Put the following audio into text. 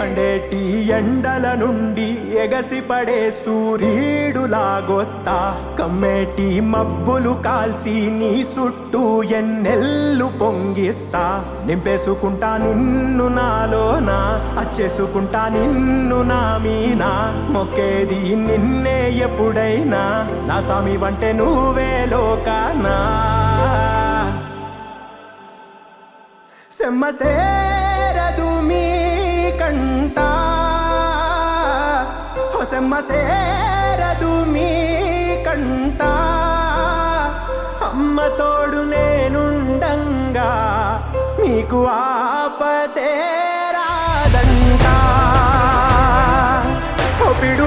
మండేటి ఎండల నుండి ఎగసిపడే సూర్యుడులాగొస్తా కమ్మేటి మబ్బులు కాల్సి నీ చుట్టూ ఎన్నెల్లు పొంగిస్తా నింపేసుకుంటా నిన్ను నాలోనా అచ్చేసుకుంటా నిన్ను నా మీనా మొక్కేది నిన్నే ఎప్పుడైనా నా స్వామి వంటే నువ్వే లోకానా సెమ్మసేరదు మీ కంట సెమ్మసేరదు మీ కంట అమ్మ తోడు నేనుండంగా మీకు ఆపతే రాదంట పిడు